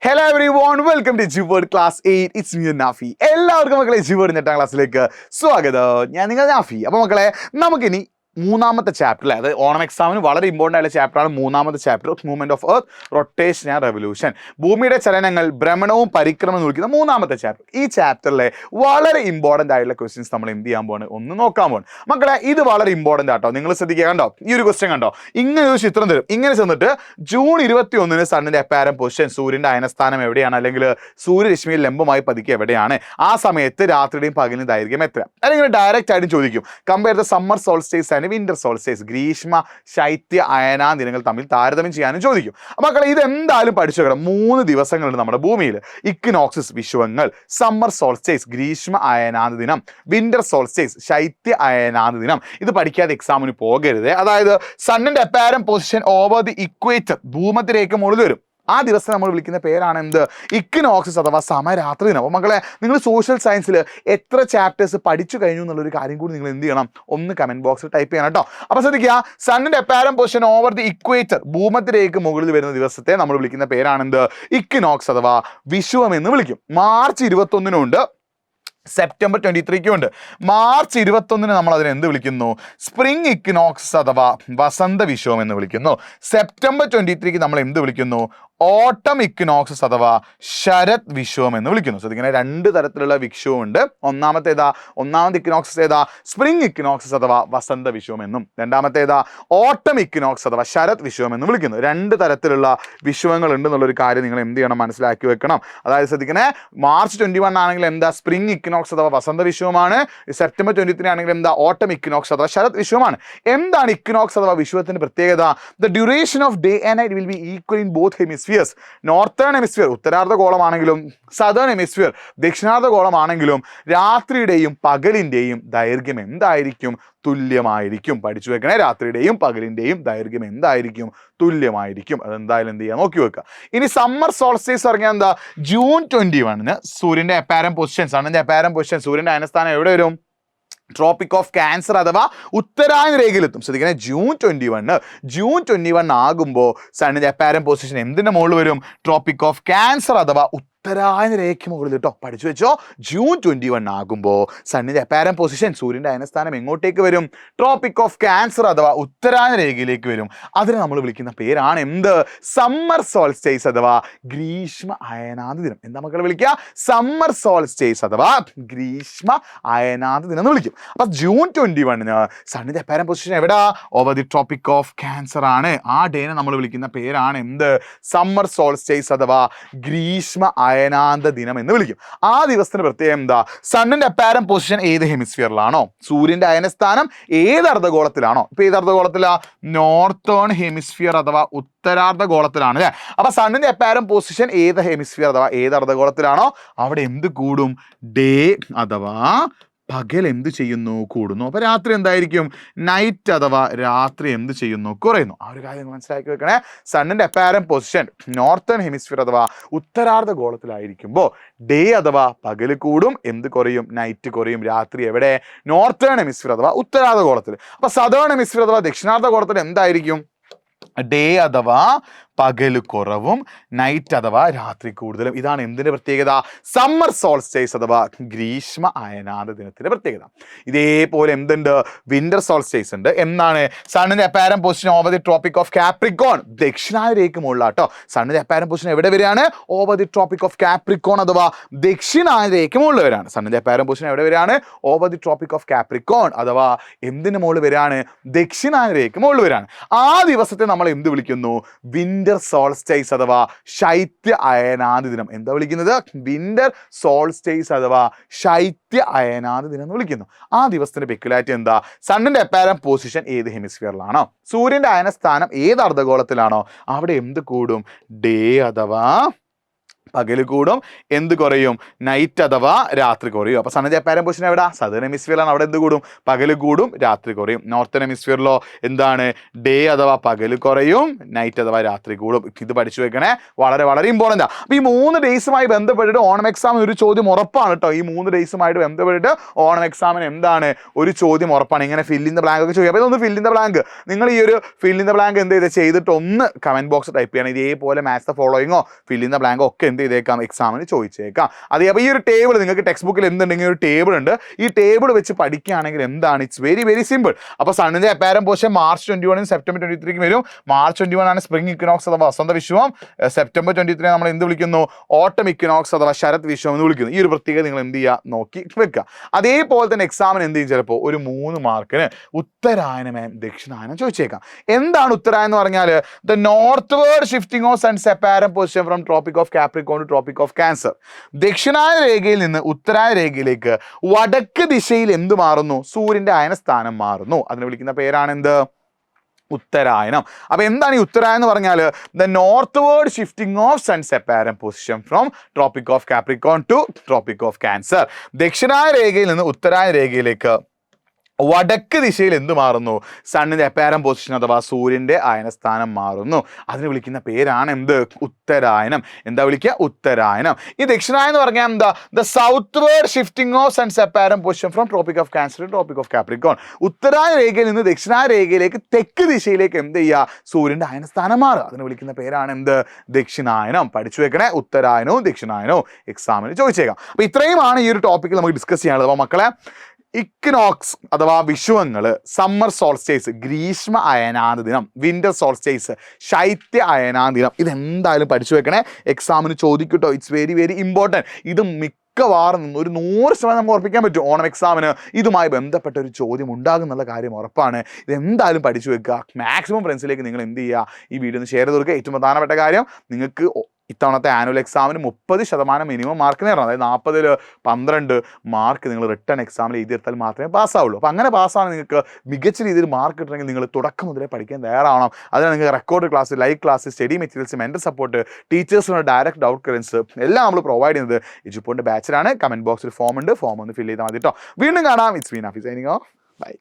Hello everyone, welcome to G-Word Class 8. It's me, Nafi. എല്ലാവർക്കും മക്കളെ G-Word 8ാം ക്ലാസ്സിലേക്ക് സ്വാഗതം. ഞാൻ നിങ്ങൾ നാഫി. അപ്പോൾ മക്കളെ നമുക്കിനി മൂന്നാമത്തെ ചാപ്റ്റർ അല്ലേ, അത് ഓണം എക്സാമിന് വളരെ ഇമ്പോർട്ടൻ്റ് ആയ ചാപ്റ്ററാണ് മൂന്നാമത്തെ chapter, movement of earth, rotation and revolution, ഭൂമിയുടെ ചലനങ്ങൾ, ഭ്രമണവും പരിക്രമണവും വിളിക്കുന്ന മൂന്നാമത്തെ ചാപ്റ്റർ. ഈ ചാപ്റ്ററിലെ വളരെ ഇമ്പോർട്ടൻ്റ് ആയിട്ടുള്ള ക്വസ്റ്റ്യൻസ് നമ്മൾ എന്ത് ചെയ്യാൻ പോവാണ്, ഒന്ന് നോക്കാൻ പോവാണ് മക്കളെ. ഇത് വളരെ ഇമ്പോർട്ടൻ്റ് ആട്ടോ, നിങ്ങൾ ശ്രദ്ധിക്കുക. കണ്ടോ ഈ ഒരു ക്വസ്റ്റ്യൻ കണ്ടോ, ഇങ്ങനെ ഒരു ചിത്രം തരും. ഇങ്ങനെ ചെന്നിട്ട് ജൂൺ 21 സണ്ണിന്റെ അപ്പാരന്റ് പൊസിഷൻ, സൂര്യന്റെ അയനസ്ഥാനം എവിടെയാണ്, അല്ലെങ്കിൽ സൂര്യരശ്മിയിൽ ലംബമായി പതിക്കുക എവിടെയാണ്, ആ സമയത്ത് രാത്രിയുടെയും പകലിന്റെ ദൈർഘ്യം എത്ര, അല്ലെങ്കിൽ ഡയറക്റ്റ് ആയിട്ട് ചോദിക്കും compare the summer solstice and winter solstice, ഗ്രീഷ്മ ശൈത്യ അയന ദിനങ്ങൾ തമ്മിൽ താരതമ്യം ചെയ്യാനും ചോദിക്കും. മക്കളെ ഇത് എന്തായാലും പഠിച്ചു വെക്കണം. 3 ദിവസങ്ങളുണ്ട് നമ്മുടെ ഭൂമിയിൽ. ഇക്വിനോക്സിസ് വിഷുവങ്ങൾ, സമ്മർ സോൾസ്റ്റേസ് ഗ്രീഷ്മ അയനാന്ത ദിനം, വിന്റർ സോൾസ്റ്റേസ് ശൈത്യ അയനാന്ത ദിനം. ഇത് പഠിക്കാതെ എക്സാമിന് പോകരുത്. അതായത് സണ്ണിന്റെ apparent position over the equator, ഭൂമധ്യരേഖ മുകളിൽ വരും. ആ ദിവസം നമ്മൾ വിളിക്കുന്ന പേരാണ് എന്ത്, ഇക്വിനോക്സിസ് അഥവാ സമരാത്രി ദിനം. അപ്പോൾ മക്കളെ നിങ്ങൾ സോഷ്യൽ സയൻസിൽ എത്ര ചാപ്റ്റേഴ്സ് പഠിച്ചു കഴിഞ്ഞു എന്നുള്ളൊരു കാര്യം കൂടി നിങ്ങൾ എന്ത് ചെയ്യണം, ഒന്ന് കമന്റ് ബോക്സിൽ ടൈപ്പ് ചെയ്യണം കേട്ടോ. അപ്പോൾ ശ്രദ്ധിക്കുക, സണ്ണിന്റെ apparent position over the equator, ഭൂമധ്യരേഖ മുകളിൽ വരുന്ന ദിവസത്തെ നമ്മൾ വിളിക്കുന്ന പേരാണ് എന്ത്, ഇക്വിനോക്സ് അഥവാ വിഷുവം എന്ന് വിളിക്കും. മാർച്ച് 21 സെപ്റ്റംബർ 23 ഉണ്ട്. മാർച്ച് 21 നമ്മൾ അതിനെ എന്ത് വിളിക്കുന്നു, സ്പ്രിംഗ് ഇക്വിനോക്സ് അഥവാ വസന്ത വിഷുവം എന്ന് വിളിക്കുന്നു. സെപ്റ്റംബർ 23 നമ്മൾ എന്ത് വിളിക്കുന്നു, ഓട്ടം ഇക്വിനോക്സസ് അഥവാ ശരത് വിഷുവം എന്ന് വിളിക്കുന്നു. സോ ഇതിങ്ങനെ 2 തരത്തിലുള്ള വിഷുവം ഉണ്ട്. ഒന്നാമത്തെ ഇക്വിനോക്സസ് ഏതാ, സ്പ്രിംഗ് ഇക്വിനോക്സസ് അഥവാ വസന്ത വിഷുവം എന്നും, രണ്ടാമത്തേതാ ഓട്ടം ഇക്വിനോക്സ് അഥവാ ശരത് വിഷുവം എന്ന് വിളിക്കുന്നു. 2 തരത്തിലുള്ള വിഷുവങ്ങൾ ഉണ്ട് എന്നുള്ളൊരു കാര്യം നിങ്ങൾ എന്ത് ചെയ്യണം, മനസ്സിലാക്കി വെക്കണം. അതായത് ശ്രദ്ധിക്കണേ, മാർച്ച് 21 ആണെങ്കിൽ എന്താ, സ്പ്രിംഗ് ഇക്വിനോക്സ് അഥവാ വസന്ത വിഷുവമാണ്. സെപ്റ്റംബർ 23 ആണെങ്കിൽ എന്താ, ഓട്ടം ഇക്വിനോക്സ് അഥവാ ശരത് വിഷുവമാണ്. എന്താണ് ഇക്വിനോക്സ് അഥവാ വിഷുവത്തിന്റെ പ്രത്യേകത? The duration of day and night will be equal in both hemispheres. Northern hemisphere ഉത്തരാർദ്ധ ഗോളമാണെങ്കിലും സദേൺ ഹെമിസ്ഫിയർ ദക്ഷിണാർദ്ധ ഗോളമാണെങ്കിലും രാത്രിയുടെയും പകലിന്റെയും ദൈർഘ്യം എന്തായിരിക്കും, തുല്യമായിരിക്കും. പഠിച്ചു വെക്കണേ, രാത്രിയുടെയും പകലിന്റെയും ദൈർഘ്യം എന്തായിരിക്കും, തുല്യമായിരിക്കും. അതെന്തായാലും എന്ത് ചെയ്യാം, നോക്കി വെക്കുക. ഇനി സമ്മർ സോൾസ്റ്റേസ് പറഞ്ഞാൽ എന്താ, ജൂൺ 21 സൂര്യന്റെ അപ്പാരന്റ് പൊസിഷൻ, സണ്ണിന്റെ അപ്പാരന്റ് പൊസിഷൻ, സൂര്യന്റെ അയനസ്ഥാനം എവിടെ വരും, ട്രോപ്പിക് ഓഫ് ക്യാൻസർ അഥവാ ഉത്തരായന രേഖയിലെത്തും. ശ്രദ്ധിക്കണേ, ജൂൺ 21 ആകുമ്പോൾ സണ്ണിന്റെ അപ്പാരന്റ് പൊസിഷൻ എന്തിന്റെ മുകളിൽ വരും, ട്രോപ്പിക് ഓഫ് ക്യാൻസർ അഥവാ ഉത്തരായന രേഖ മുകളിൽ കേട്ടോ. പഠിച്ചു വെച്ചോ, ജൂൺ 21 ആകുമ്പോൾ സണ്ണിന്റെ അപ്പാരന്റ് പൊസിഷൻ, സൂര്യന്റെ അയനസ്ഥാനം എങ്ങോട്ടേക്ക് വരും, ട്രോപ്പിക് ഓഫ് ക്യാൻസർ അഥവാ ഉത്തരായന രേഖയിലേക്ക് വരും. അതിനെ നമ്മൾ വിളിക്കുന്ന പേരാണ് എന്ത്, സമ്മർ സോൾസ്റ്റേസ് അഥവാ ഗ്രീഷ്മ അയനാന്ത ദിനം. എന്താ മക്കളെ വിളിക്കുക, സമ്മർ സോൾസ്റ്റേസ് അഥവാ ഗ്രീഷ്മ അയനാന്ത ദിനം എന്ന് വിളിക്കും. അപ്പൊ ജൂൺ 21 സണ്ണിന്റെ അപ്പാരന്റ് പൊസിഷൻ എവിടാ, over the tropic of cancer ആണ്. ആ ഡേനെ നമ്മൾ വിളിക്കുന്ന പേരാണ് എന്ത്, സമ്മർ സോൾസ്റ്റേസ് അഥവാ ഗ്രീഷ്മ അയനാന്ത ദിനം എന്ന് വിളിക്കും. ആ ദിവസത്തിന് പ്രത്യേകം എന്താ, സണ്ണിന്റെ അപ്പാരന്റ് പൊസിഷൻ ഏത് ഹെമിസ്ഫിയറിലാണോ, സൂര്യന്റെ അയനസ്ഥാനം ഏത് അർദ്ധഗോളത്തിലാണോ, ഇപ്പൊ ഏത് അർദ്ധഗോളത്തിലാ, നോർത്തേൺ ഹെമിസ്ഫിയർ അഥവാ ഉത്തരാർദ്ധ ഗോളത്തിലാണ് അല്ലെ. അപ്പൊ സണ്ണിന്റെ അപ്പാരന്റ് പൊസിഷൻ ഏത് ഹെമിസ്ഫിയർ അഥവാ ഏത് അർദ്ധഗോളത്തിലാണോ അവിടെ എന്ത് കൂടും, ഡേ അഥവാ പകൽ എന്ത് ചെയ്യുന്നു, കൂടുന്നു. അപ്പൊ രാത്രി എന്തായിരിക്കും, നൈറ്റ് അഥവാ രാത്രി എന്ത് ചെയ്യുന്നു, കുറയുന്നു. ആ ഒരു കാര്യം മനസ്സിലാക്കി വെക്കണേ. സണ്ണിന്റെ അപ്പാരന്റ് പൊസിഷൻ നോർത്തേൺ ഹെമിസ്ഫിയർ അഥവാ ഉത്തരാർദ്ധ ഗോളത്തിലായിരിക്കുമ്പോൾ ഡേ അഥവാ പകൽ കൂടും, എന്ത് കുറയും, നൈറ്റ് കുറയും. രാത്രി എവിടെ, നോർത്തേൺ ഹെമിസ്ഫിയർ അഥവാ ഉത്തരാർദ്ധ ഗോളത്തിൽ. അപ്പൊ സദേൺ ഹെമിസ്ഫിയർ അഥവാ ദക്ഷിണാർദ്ധ ഗോളത്തിൽ എന്തായിരിക്കും, ഡേ അഥവാ പകൽ കുറവും, നൈറ്റ് അഥവാ രാത്രി കൂടുതലും. ഇതാണ് എന്തിന്റെ പ്രത്യേകത, സമ്മർ സോൾസ്റ്റേസ് അഥവാ ഗ്രീഷ്മ അയനാന്ത ദിനത്തിന്റെ പ്രത്യേകത. ഇതേപോലെ എന്തുണ്ട്, വിന്റർ സോൾസ്റ്റേസ് ഉണ്ട്. എന്നാണ്, സണ്ണിന്റെ apparent position over the tropic of Capricorn, ദക്ഷിണായന രേഖയ്ക്ക് മുകളിലാട്ടോ. സണ്ണിന്റെ അപ്പാരന്റ് പൊസിഷൻ എവിടെ വരികയാണ്, over the tropic of Capricorn അഥവാ ദക്ഷിണായന രേഖയ്ക്ക് മുകളിൽ വരികയാണ്. സണ്ണിന്റെ അപ്പാരന്റ് പൊസിഷൻ എവിടെ വരികയാണ്, over the tropic of Capricorn അഥവാ എന്തിന് മുകളിൽ വരികയാണ്, ദക്ഷിണായന രേഖയ്ക്ക് മുകളിൽ വരികയാണ്. ആ ദിവസത്തെ നമ്മൾ എന്ത് വിളിക്കുന്നു, വിന്റർ സോൾസ്റ്റേസ് അഥവാ ശൈത്യ അയനാന്ത ദിനം. എന്താ വിളിക്കുന്നത്, വിന്റർ സോൾസ്റ്റേസ് അഥവാ ശൈത്യ അയനാന്ത ദിനം എന്ന് വിളിക്കുന്നു. ആ ദിവസത്തിന്റെ പെക്യുലാരിറ്റി എന്താ, സണ്ണിന്റെ അപ്പാരന്റ് പൊസിഷൻ ഏത് ഹെമിസ്ഫിയറിലാണോ, സൂര്യന്റെ അയനസ്ഥാനം ഏത് അർദ്ധഗോളത്തിലാണോ അവിടെ എന്ത് കൂടും, ഡേ അഥവാ പകല് കൂടും, എന്ത് കുറയും? നൈറ്റ് അഥവാ രാത്രി കുറയും. അപ്പൊ സണ്ണിന്റെ അപ്പാരന്റ് പൊസിഷൻ എവിടെ? സദേൺ ഹെമിസ്ഫിയറിലാണ്. അവിടെ എന്ത് കൂടും? പകല് കൂടും, രാത്രി കുറയും. നോർത്തേൺ ഹെമിസ്ഫിയറിലോ എന്താണ്? ഡേ അഥവാ പകല് കുറയും, നൈറ്റ് അഥവാ രാത്രി കൂടും. ഇത് പഠിച്ചു വെക്കണേ, വളരെ വളരെ ഇമ്പോർട്ടൻ്റ് ആണ്. അപ്പൊ ഈ 3 ഡേയ്സുമായി ബന്ധപ്പെട്ടിട്ട് ഓണം എക്സാമിന് ഒരു ചോദ്യം ഉറപ്പാണ് കേട്ടോ. ഈ 3 ഡേയ്സുമായിട്ട് ബന്ധപ്പെട്ടിട്ട് ഓണം എക്സാമിന് എന്താണ് ഒരു ചോദ്യം ഉറപ്പാണ്. ഇങ്ങനെ ഫിൽ ഇൻ ദ ബ്ലാങ്ക് ഒക്കെ ചോദിക്കും. അപ്പൊ ഇതൊന്ന് ഫിൽ ഇൻ ദ ബ്ലാങ്ക്, നിങ്ങൾ ഈ ഒരു ഫിൽ ഇൻ ദ ബ്ലാങ്ക് എന്ത് ചെയ്തിട്ട് ഒന്ന് കമന്റ് ബോക്സ് ടൈപ്പ് ചെയ്യണം. ഇതേപോലെ മാച്ച് ദ ഫോളോയിങ്ങോ ഫിൽ ഇൻ ദ ബ്ലാങ്കോ ഒക്കെ എന്ത് ചെയ്തേക്കാം, എക്സാമിന് ചോദിച്ചേക്കാം. അതെ, അപ്പോൾ ഈ ഒരു ടേബിൾ നിങ്ങൾക്ക് ടെക്സ്റ്റ് ബുക്കിൽ എന്തുണ്ടെങ്കിൽ ഒരു ടേബിൾ ഉണ്ട്. ഈ ടേബിൾ വെച്ച് പഠിക്കുകയാണെങ്കിൽ എന്താണ്, ഇറ്റ്സ് വെരി വെരി സിമ്പിൾ. അപ്പോൾ സണ്ണിന്റെ അപ്പാരന്റ് പൊസിഷൻ മാർച്ച് 21 സെപ്റ്റംബർ 23 വരും. മാർച്ച് 21 ആണ് സ്പ്രിംഗ് ഇക്വിനോക്സ് അഥവാ വസന്ത വിശ്വം. സെപ്റ്റംബർ 23 നമ്മൾ എന്ത് വിളിക്കുന്നു? ഓട്ടം ഇക്വിനോക്സ് അഥവാ ശരത് വിശ്വം എന്ന് വിളിക്കുന്നു. ഈ ഒരു പ്രത്യേകത നിങ്ങൾ എന്ത് ചെയ്യുക, നോക്കി വെക്കുക. അതേപോലെ തന്നെ എക്സാമിന് എന്ത് ചെയ്യും, ചിലപ്പോൾ ഒരു 3 മാർക്കിന് ഉത്തരായനം ദക്ഷിണായനം ചോദിച്ചേക്കാം. എന്താണ് ഉത്തരായനം എന്ന് പറഞ്ഞാൽ? The northward shifting of sun's apparent position from tropic of Capricorn to tropic of Cancer. ദക്ഷിണായ രേഖയിൽ നിന്ന് ഉത്തരായ രേഖയിലേക്ക് വടക്ക് ദിശയിൽ എന്ത് മാറുന്നു? സൂര്യന്റെ അയനസ്ഥാനം മാറുന്നു. അതിനെ വിളിക്കുന്ന പേരാണ് എന്ത്? ഉത്തരായനം. അപ്പൊ എന്താണ് ഈ ഉത്തരായനം എന്ന് പറഞ്ഞാൽ? The northward shifting of sun's apparent position from tropic of Capricorn to tropic of Cancer. ദക്ഷിണായ രേഖയിൽ നിന്ന് ഉത്തരായ രേഖയിലേക്ക് വടക്ക് ദിശയിൽ എന്ത് മാറുന്നു? സണ്ണിന്റെ അപ്പാരന്റ് പൊസിഷൻ അഥവാ സൂര്യന്റെ അയനസ്ഥാനം മാറുന്നു. അതിന് വിളിക്കുന്ന പേരാണ് എന്ത്? ഉത്തരായനം. എന്താ വിളിക്കുക? ഉത്തരായനം. ഈ ദക്ഷിണായനം എന്ന് പറഞ്ഞാൽ എന്താ? The southward shifting of sun's apparent position from tropic of Cancer to tropic of Capricorn. ഉത്തരായ രേഖയിൽ നിന്ന് ദക്ഷിണായ രേഖയിലേക്ക് തെക്ക് ദിശയിലേക്ക് എന്ത് ചെയ്യുക? സൂര്യന്റെ അയനസ്ഥാനം മാറുക. അതിന് വിളിക്കുന്ന പേരാണ് എന്ത്? ദക്ഷിണായനം. പഠിച്ചു വെക്കണേ, ഉത്തരായനവും ദക്ഷിണായനവും എക്സാമിന് ചോദിച്ചേക്കാം. അപ്പൊ ഇത്രയുമാണ് ഈ ഒരു ടോപ്പിക്കിൽ നമുക്ക് ഡിസ്കസ് ചെയ്യാനുള്ളത്. അപ്പോൾ മക്കളെ, ഇക്വിനോക്സ് അഥവാ വിഷുവങ്ങള്, സമ്മർ സോൾസ്റ്റേസ് ഗ്രീഷ്മ അയനാന്ത ദിനം, വിന്റർ സോൾസ്റ്റേസ് ശൈത്യ അയനാന്ത ദിനം, ഇതെന്തായാലും പഠിച്ചു വെക്കണേ, എക്സാമിന് ചോദിക്കട്ടോ. It's very very important. ഇത് മിക്കവാറും ഒരു 100% നമുക്ക് ഉറപ്പിക്കാൻ പറ്റും ഓണം എക്സാമിന് ഇതുമായി ബന്ധപ്പെട്ട ഒരു ചോദ്യം ഉണ്ടാകുന്നുള്ള കാര്യം ഉറപ്പാണ്. ഇതെന്തായാലും പഠിച്ചു വെക്കുക. മാക്സിമം ഫ്രണ്ട്സിലേക്ക് നിങ്ങൾ എന്ത് ചെയ്യുക, ഈ വീഡിയോ ഒന്ന് ഷെയർ ചെയ്ത് കൊടുക്കുക. ഏറ്റവും പ്രധാനപ്പെട്ട കാര്യം, നിങ്ങൾക്ക് ഇത്തവണത്തെ ആനുവൽ എക്സാമിന് 30% മിനിമം മാർക്ക് നേടണം. അതായത് 40-ൽ 12 മാർക്ക് നിങ്ങൾ റിട്ടേൺ എക്സാമിൽ എഴുതിയെടുത്താൽ മാത്രമേ പാസ്സാവുള്ളൂ. അപ്പോൾ അങ്ങനെ പാസ്സാണ് നിങ്ങൾക്ക് മികച്ച രീതിയിൽ മാർക്ക് കിട്ടണമെങ്കിൽ നിങ്ങൾ തുടക്കം മുതലേ പഠിക്കാൻ തയ്യാറാവണം. അതിന് നിങ്ങൾക്ക് record class, live class, study materials, mental support, ടീച്ചേഴ്സിനുള്ള ഡയറക്റ്റ് ഔട്ട് ക്ലിയറൻസ് എല്ലാം നമ്മൾ പ്രൊവൈഡ് ചെയ്യുന്നത് എജുപോണിൻ്റെ ബാച്ചിലാണ്. കമൻറ്റ് ബോക്സിൽ ഫോം ഉണ്ട്, ഫോം ഒന്ന് ഫിൽ ചെയ്താൽ മതി കേട്ടോ. വീണ്ടും കാണാം. It's me Nafi signing off. By.